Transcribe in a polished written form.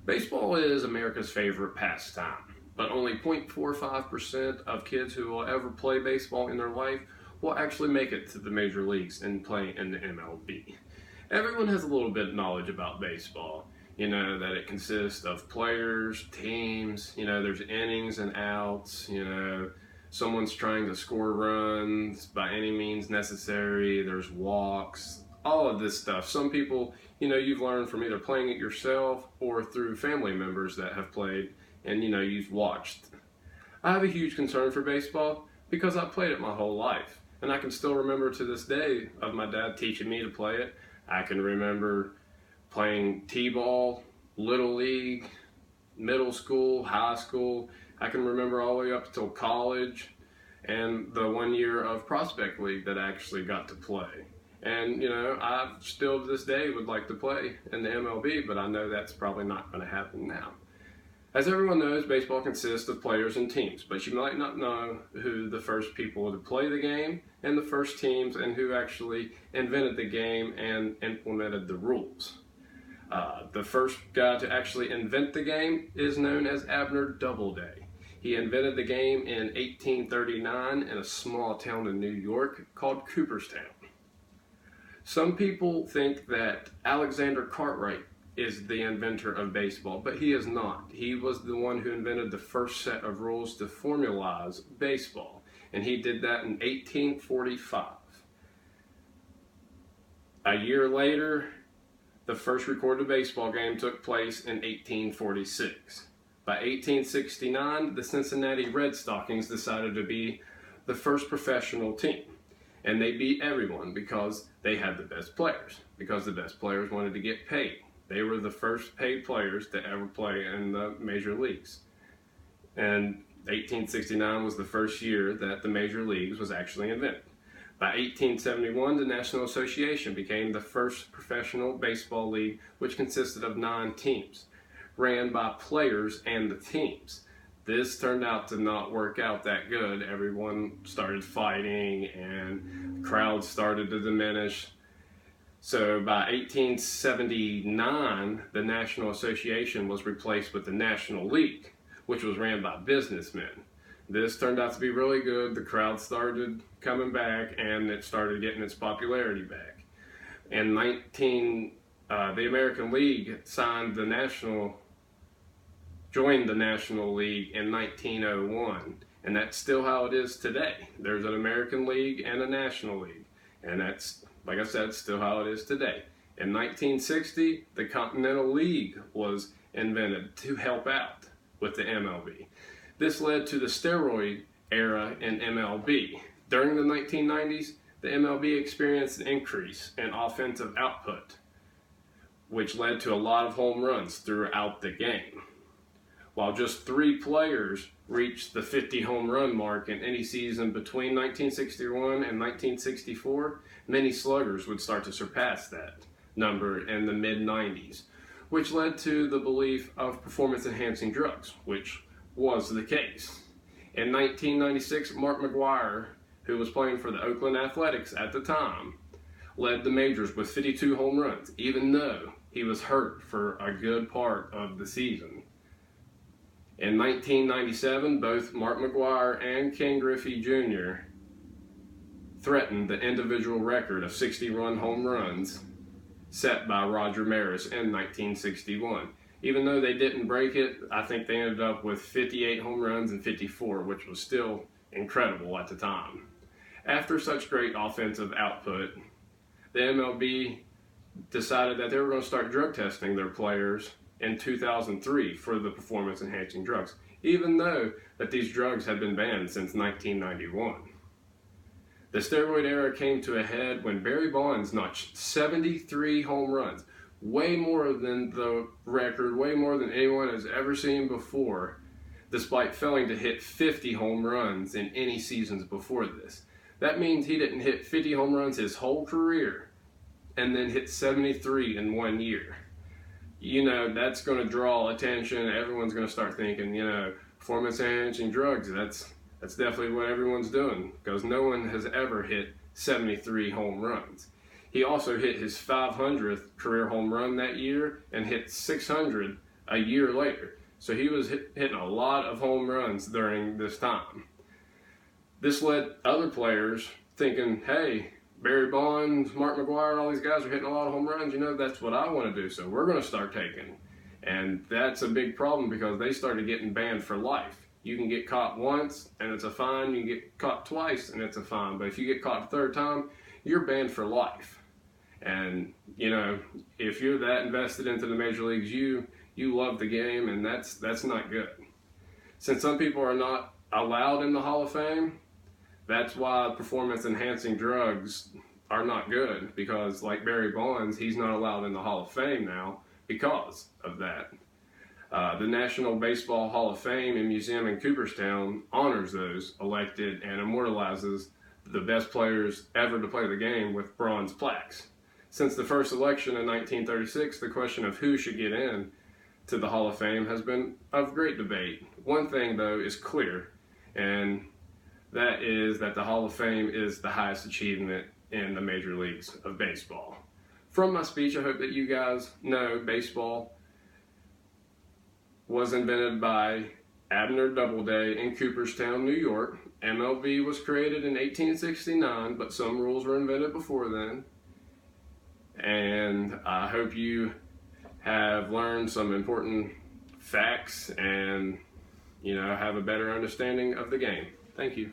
Baseball is America's favorite pastime, but only 0.45% of kids who will ever play baseball in their life will actually make it to the major leagues and play in the MLB. Everyone has a little bit of knowledge about baseball. You know, that it consists of players, teams, there's innings and outs, someone's trying to score runs by any means necessary, there's walks, all of this stuff. Some people, you've learned from either playing it yourself or through family members that have played and, you've watched. I have a huge concern for baseball because I've played it my whole life. And I can still remember to this day of my dad teaching me to play it. I can remember playing t-ball, little league, middle school, high school. I can remember all the way up until college and the 1 year of prospect league that I actually got to play. And, I still to this day would like to play in the MLB, but I know that's probably not going to happen now. As everyone knows, baseball consists of players and teams, but you might not know who the first people to play the game and the first teams and who actually invented the game and implemented the rules. The first guy to actually invent the game is known as Abner Doubleday. He invented the game in 1839 in a small town in New York called Cooperstown. Some people think that Alexander Cartwright is the inventor of baseball, but he is not. He was the one who invented the first set of rules to formalize baseball, and he did that in 1845. A year later, the first recorded baseball game took place in 1846. By 1869, the Cincinnati Red Stockings decided to be the first professional team. And they beat everyone because they had the best players, because the best players wanted to get paid. They were the first paid players to ever play in the major leagues. And 1869 was the first year that the major leagues was actually invented. By 1871, the National Association became the first professional baseball league, which consisted of 9 teams, ran by players and the teams. This turned out to not work out that good. Everyone started fighting and crowds started to diminish. So by 1879, the National Association was replaced with the National League, which was ran by businessmen. This turned out to be really good. The crowd started coming back and it started getting its popularity back. In the American League joined the National League in 1901, and that's still how it is today. There's an American League and a National League, and that's, like I said, still how it is today. In 1960, the Continental League was invented to help out with the MLB. This led to the steroid era in MLB. During the 1990s, the MLB experienced an increase in offensive output, which led to a lot of home runs throughout the game. While just 3 players reached the 50 home run mark in any season between 1961 and 1964, many sluggers would start to surpass that number in the mid-90s, which led to the belief of performance-enhancing drugs, which was the case. In 1996, Mark McGwire, who was playing for the Oakland Athletics at the time, led the majors with 52 home runs, even though he was hurt for a good part of the season. In 1997, both Mark McGwire and Ken Griffey Jr. threatened the individual record of 60-run home runs set by Roger Maris in 1961. Even though they didn't break it, I think they ended up with 58 home runs and 54, which was still incredible at the time. After such great offensive output, the MLB decided that they were going to start drug testing their players in 2003 for the performance-enhancing drugs, even though that these drugs had been banned since 1991. The steroid era came to a head when Barry Bonds notched 73 home runs, way more than the record, way more than anyone has ever seen before, despite failing to hit 50 home runs in any seasons before this. That means he didn't hit 50 home runs his whole career and then hit 73 in 1 year. That's going to draw attention. Everyone's going to start thinking, performance-enhancing drugs, that's definitely what everyone's doing, because no one has ever hit 73 home runs. He also hit his 500th career home run that year and hit 600 a year later. So he was hitting a lot of home runs during this time. This led other players thinking, hey, Barry Bonds, Mark McGwire, all these guys are hitting a lot of home runs. You know, that's what I want to do, so we're going to start taking. And that's a big problem because they started getting banned for life. You can get caught once and it's a fine. You can get caught twice and it's a fine. But if you get caught the third time, you're banned for life. And, you know, if you're that invested into the major leagues, you love the game, and that's not good. Since some people are not allowed in the Hall of Fame, that's why performance-enhancing drugs are not good, because like Barry Bonds, he's not allowed in the Hall of Fame now because of that. The National Baseball Hall of Fame and Museum in Cooperstown honors those elected and immortalizes the best players ever to play the game with bronze plaques. Since the first election in 1936, the question of who should get in to the Hall of Fame has been of great debate. One thing, though, is clear, and that is that the Hall of Fame is the highest achievement in the major leagues of baseball. From my speech, I hope that you guys know baseball was invented by Abner Doubleday in Cooperstown, New York. MLB was created in 1869, but some rules were invented before then. And I hope you have learned some important facts and, you know, have a better understanding of the game. Thank you.